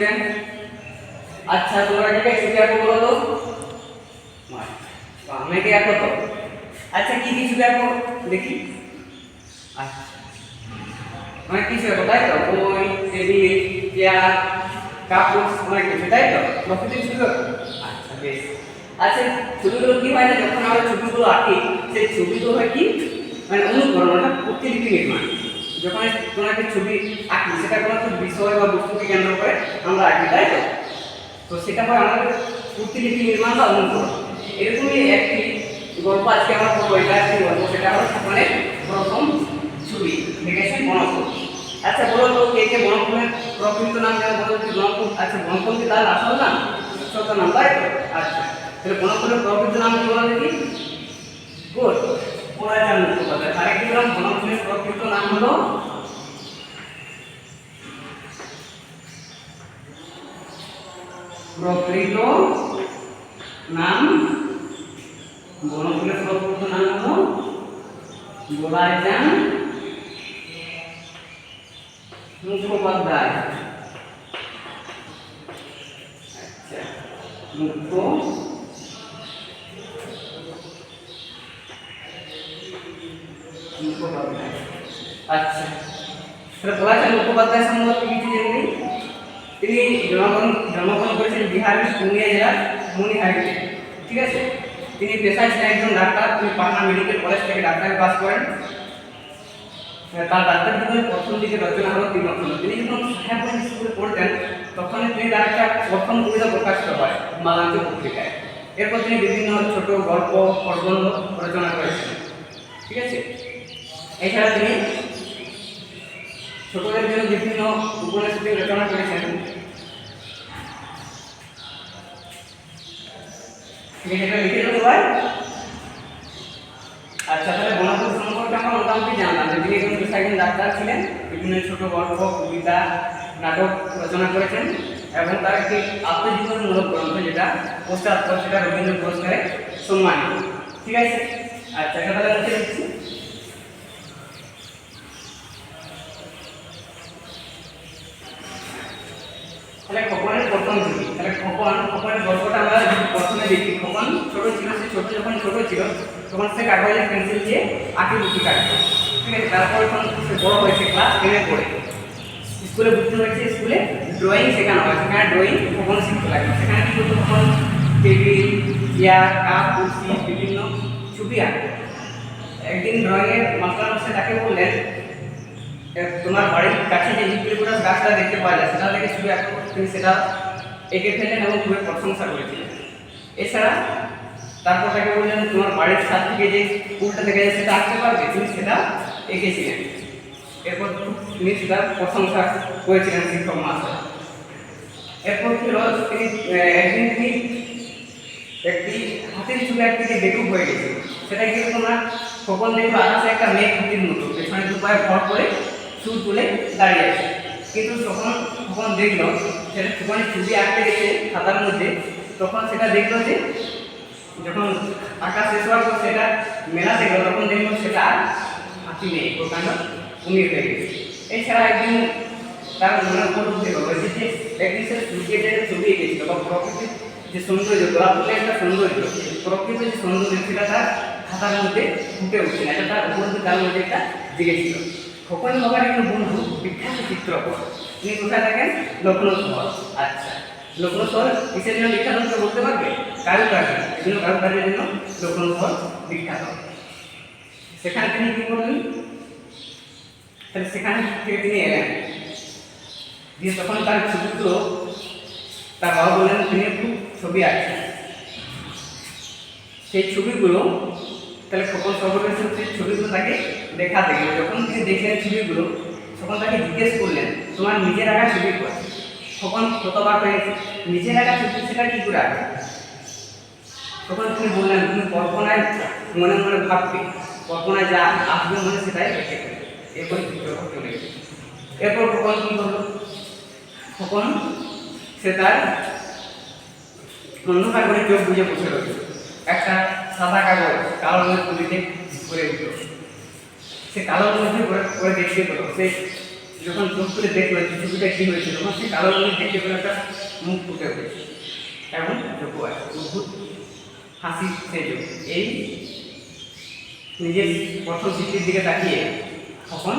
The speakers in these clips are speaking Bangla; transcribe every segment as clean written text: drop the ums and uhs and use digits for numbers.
স্টুডেন্ট। আচ্ছা তোমরা এটাকে ছবি আঁকো বলো তো। অনেকে আঁকো তো। আচ্ছা কি কি ছবি আঁকো দেখি। আচ্ছা অনেক কিছু আঁকো তাই তো, বই, টেবিল, চেয়ার, কাপড়, অনেক কিছু তাই তো, প্রকৃতির ছবি আঁকো। আচ্ছা বেশ। আচ্ছা ছবিগুলো কি হয় না, যখন আমরা ছবিগুলো আঁকি সেই ছবিগুলো হয় কি মানে অনুকরণ অর্থাৎ প্রতিলিপি নির্মাণ। যখন কোনো একটা ছবি আঁকি সেটা কোনো একটা বিষয় বা বস্তুকে কেন্দ্র করে আমরা আঁকি তাই তো, তো সেটা হয় আমাদের প্রতিলিপি নির্মাণ বা অনুকরণ। এরকমই একটি গল্প আজকে আমরা পড়বো, এটা একটি গল্প, সেটা হলো মানে প্রথম ছবি দেখেছেন বনফুল। আচ্ছা বলো তো কে কে বনফুলের প্রকৃত নাম জানো বলো তো বনফুল। আচ্ছা বনফুল কি তার আসল নাম, ছোট নাম তাই তো। আচ্ছা তাহলে বনফুলের প্রকৃত নাম কি বলো দেখি। গুড, পরাশর মুখোপাধ্যায়। আরেকটি বললাম বনফুলের প্রকৃত নাম হলো প্রকৃত নাম বনফুলের প্রকৃত নাম হলো গোলাইজান মুখোপাধ্যায়। আচ্ছা মুখোপাধ্যায়। আচ্ছা তাহলে গোলাইজান মুখোপাধ্যায় সম্বন্ধে কিছু জেনে। তিনি জন্মগ্রহণ করেছেন বিহারের পুরুলিয়া জেলার মনিহারিতে, ঠিক আছে। তিনি পেশায় ছিলেন একজন ডাক্তার। তিনি পাটনা মেডিকেল কলেজ থেকে ডাক্তারি পাস করেন। তার ডাক্তার জীবনের প্রথম দিকে রচনা হলো তৃণখণ্ড। তিনি যখন সাহেবগঞ্জ স্কুলে পড়তেন তখন তিনি তার একটা প্রথম কবিতা প্রকাশিত হয় মালাঞ্চ পত্রিকায়। এরপর তিনি বিভিন্ন ছোট গল্প প্রবন্ধ রচনা করেছেন, ঠিক আছে। এছাড়া তিনি ছোটদের জন্য বিভিন্ন উপন্যাস রচনা করেছেন। এটা লিখে দেবো ভাই। আচ্ছা তাহলে বনফুল সম্পর্কে আমরা মোটামুটি জানলাম যে তিনি একজন পেশায় একজন ডাক্তার ছিলেন, বিভিন্ন ছোট গল্প কবিতা নাটক রচনা করেছেন এবং তার একটি আত্মজীবনীমূলক গ্রন্থ যেটা পশ্চাৎপদ সেটা রবীন্দ্র পুরস্কারে সম্মানিত, ঠিক আছে। আচ্ছা তাহলে মুছে দিচ্ছি। তাহলে খোকনের প্রথম ছবি। তাহলে খোকনের গল্পটা আমরা প্রথমে দেখি। খোকন ছোট ছিল, সে যখন ছোট ছিল তখন সে কাগজের পেন্সিল দিয়ে আঁকি বুকি কাটতো, ঠিক আছে। তারপর যখন সে বড় হয়েছে ক্লাস 10-এ পড়ে স্কুলে ভর্তি হয়েছে, স্কুলে ড্রয়িং শেখানো হয়, সেখানে ড্রয়িং খোকন শিখতে লাগলো। সেখানে কি করতো তখন টেবিল, চেয়ার, কাপ, কুর্সি বিভিন্ন ছবি আঁকতো। একদিন ড্রয়িংয়ের মাস্টারমশাই তাকে বললেন তোমার বাড়ির কাছে যে ইউক্লিপটাস গাছটা দেখতে পাওয়া যায় সেটা থেকে ছবি আঁকো। তিনি সেটা এঁকে ফেললেন এবং খুবই প্রশংসা করেছিলেন। এছাড়া তারপর তাকে বললেন তোমার বাড়ির ছাদ থেকে যে ফুলটা দেখা যায় সেটা আঁকতে পারবে, তিনি সেটা এঁকেছিলেন। এরপর তিনি সেটা প্রশংসা করেছিলেন শিক্ষক মাস্টার। এরপর কি হলো, তিনি একদিন তিনি একটি হাতির ছবি আঁকতে গিয়ে বেকুব হয়ে গেছে। সেটা কি তোমরা কখন দেখলো আকাশে একটা মেঘ হাতির মতো পেছনে দুপায়ে ভর করে চুল তুলে দাঁড়িয়ে আছে। কিন্তু তখন দেখলো সেটা যখন ছবি আঁকতে গেছে খাতার মধ্যে, তখন সেটা দেখলো যে যখন আঁকা শেষ হওয়ার পর সেটা মেলা দেখলো তখন দেখলো সেটা হাতি নেই, প্রকাণ্ড কুমির হয়ে গেছে। এছাড়া একদিন তার মনে উপলব্ধি হয়েছে যে একদিন সে সূর্যের যে ছবি এঁকেছিল বা প্রকৃতির যে সৌন্দর্য, গোলাপ ফুলের একটা সৌন্দর্য, প্রকৃতির যে সৌন্দর্য সেটা তার খাতার মধ্যে ফুটে উঠছে না, এটা তার উপলব্ধি তার মধ্যে একটা জেগেছিল। খোকন বাবার একজন বন্ধু বিখ্যাত চিত্রকর, তিনি কোথায় থাকেন? লখনৌ শহর। আচ্ছা লখনৌ শহর কিসের জন্য বিখ্যাত হতে বলতে পারবে? কারুকার্য, বিভিন্ন কারুকার্যের জন্য লখনৌ শহর বিখ্যাত। সেখানে তিনি কী করলেন, তাহলে সেখানে থেকে তিনি এলেন, দিয়ে তখন তার ছবিগুলো তার বাবা বললেন তিনি একটু ছবি আঁকছেন। সেই ছবিগুলো তাহলে খোকন সর্বশেষ সেই ছবিগুলো তাকে দেখাতে গেল। যখন তিনি দেখলেন ছবিগুলো তখন তাকে জিজ্ঞেস করলেন তোমার নিজের আঁকা ছবি করে। খোকন কতবার পেয়েছে নিজের আঁকা ছবি সেটা কী করে আঁকে। তখন তিনি বললেন তুমি কল্পনায় মনে মনে ভাববে, কল্পনায় যা আসবে মনে সেটাই এঁকে ফেলবে। এরপর চিত্রকর চলে গেছে। এরপর খোকন কী করলো, খোকন সে তার অন্ধকার করে চোখ বুঝে বসে রইল। একটা সাদা কাগজ কালো রঙের তুলিতে করে উঠল। সে কালোর মধ্যে করে দেখতে পেল সে যখন চোখ খুলে দেখলো যে ছবিটা কী হয়েছে, তখন সে কালো রঙের দেখতে পেলে একটা মুখ ফুটে উঠেছে এবং চোখ আছে অদ্ভুত হাসি সেই চোখ। এই নিজের প্রথম চিঠির দিকে তাকিয়ে তখন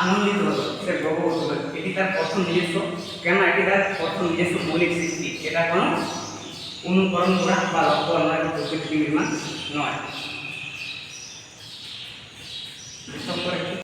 আনন্দিত হলো, সে গর্ববোধ হলো। এটি তার প্রথম নিজস্ব, কেন এটি তার প্রথম নিজস্ব মৌলিক সৃষ্টি, এটা কোনো অনুকরণ করা বা লক্ষ্য নয়, প্রকৃতি নির্মাণ নয়।